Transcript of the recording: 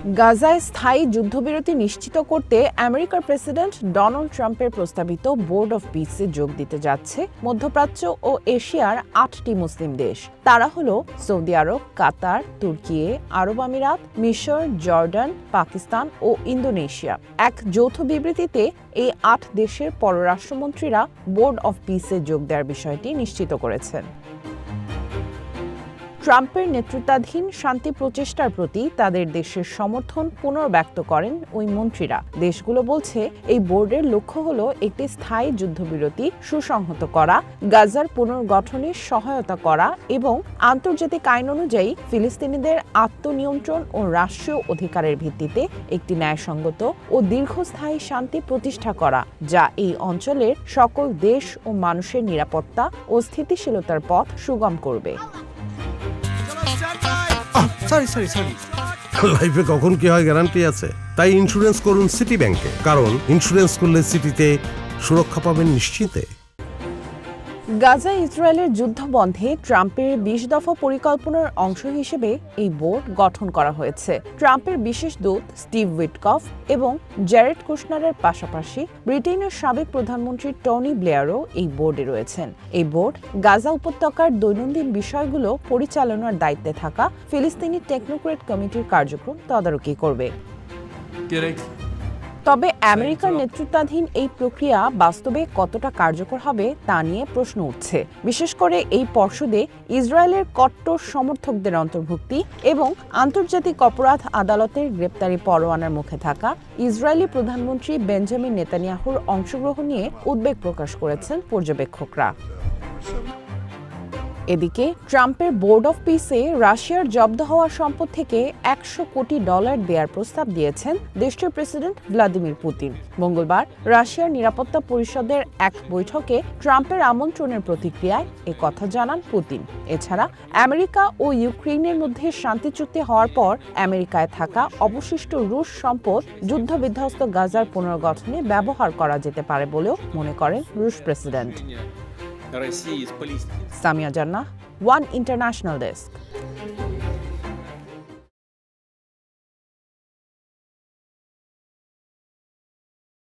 গাজায় স্থায়ী যুদ্ধবিরতি নিশ্চিত করতে আমেরিকার প্রেসিডেন্ট ডোনাল্ড ট্রাম্পের প্রস্তাবিত বোর্ড অফ পিসে যোগ দিতে যাচ্ছে মধ্যপ্রাচ্য ও এশিয়ার ৮টি মুসলিম দেশ। তারা হলো সৌদি আরব, কাতার, তুর্কি, আরব আমিরাত, মিশর, জর্ডান, পাকিস্তান ও ইন্দোনেশিয়া। এক যৌথ বিবৃতিতে এই ৮ দেশের পররাষ্ট্রমন্ত্রীরা বোর্ড অফ পিসে যোগ দেওয়ার বিষয়টি নিশ্চিত করেছেন। ট্রাম্পের নেতৃত্বাধীন শান্তি প্রচেষ্টার প্রতি তাদের দেশের সমর্থন পুনর্ব্যক্ত করেন ওই মন্ত্রীরা। দেশগুলো বলছে এই বোর্ডের লক্ষ্য হলো একটি স্থায়ী যুদ্ধবিরতি সুসংহত করা, গাজার পুনর্গঠনে সহায়তা করা এবং আন্তর্জাতিক আইন অনুযায়ী ফিলিস্তিনিদের আত্মনিয়ন্ত্রণ ও রাষ্ট্রীয় অধিকারের ভিত্তিতে একটি ন্যায়সঙ্গত ও দীর্ঘস্থায়ী শান্তি প্রতিষ্ঠা করা, যা এই অঞ্চলের সকল দেশ ও মানুষের নিরাপত্তা ও স্থিতিশীলতার পথ সুগম করবে। লাইফে কখন কি হয় গ্যারান্টি আছে, তাই ইন্স্যুরেন্স করুন সিটি ব্যাংকে, কারণ ইন্স্যুরেন্স করলে সিটিতে সুরক্ষা পাবেন নিশ্চিতে। গাজা ইসরায়েলের যুদ্ধ বন্ধে ট্রাম্পের ২০ দফা পরিকল্পনার অংশ হিসেবে এই বোর্ড গঠন করা হয়েছে। ট্রাম্পের বিশেষ দূত স্টিভ উইটকফ এবং জ্যারেড কুশনারের পাশাপাশি ব্রিটেনের সাবেক প্রধানমন্ত্রী টনি ব্লেয়ারও এই বোর্ডে রয়েছেন। এই বোর্ড গাজা উপত্যকার দৈনন্দিন বিষয়গুলো পরিচালনার দায়িত্বে থাকা ফিলিস্তিনি টেকনোক্রেট কমিটির কার্যক্রম তদারকি করবে। তবে আমেরিকার নেতৃত্বাধীন এই প্রক্রিয়া বাস্তবে কতটা কার্যকর হবে তা নিয়ে প্রশ্ন উঠছে। বিশেষ করে এই পর্ষদে ইসরায়েলের কট্টর সমর্থকদের অন্তর্ভুক্তি এবং আন্তর্জাতিক অপরাধ আদালতের গ্রেপ্তারি পরোয়ানার মুখে থাকা ইসরায়েলি প্রধানমন্ত্রী বেঞ্জামিন নেতানিয়াহুর অংশগ্রহণ নিয়ে উদ্বেগ প্রকাশ করেছেন পর্যবেক্ষকরা। এদিকে ট্রাম্পের বোর্ড অফ পিসে রাশিয়ার জব্দ হওয়া সম্পদ থেকে $100 কোটি দেওয়ার প্রস্তাব দিয়েছেন দেশটির প্রেসিডেন্ট ভ্লাদিমির পুতিন। মঙ্গলবার রাশিয়ার নিরাপত্তা পরিষদের এক বৈঠকে ট্রাম্পের আমন্ত্রণের প্রতিক্রিয়ায় কথা জানান পুতিন। এছাড়া আমেরিকা ও ইউক্রেনের মধ্যে শান্তি চুক্তি হওয়ার পর আমেরিকায় থাকা অবশিষ্ট রুশ সম্পদ যুদ্ধবিধ্বস্ত গাজার পুনর্গঠনে ব্যবহার করা যেতে পারে বলেও মনে করেন রুশ প্রেসিডেন্ট। সামিয়া জান্নাহ, ওয়ান ইন্টারন্যাশনাল ডেস্ক।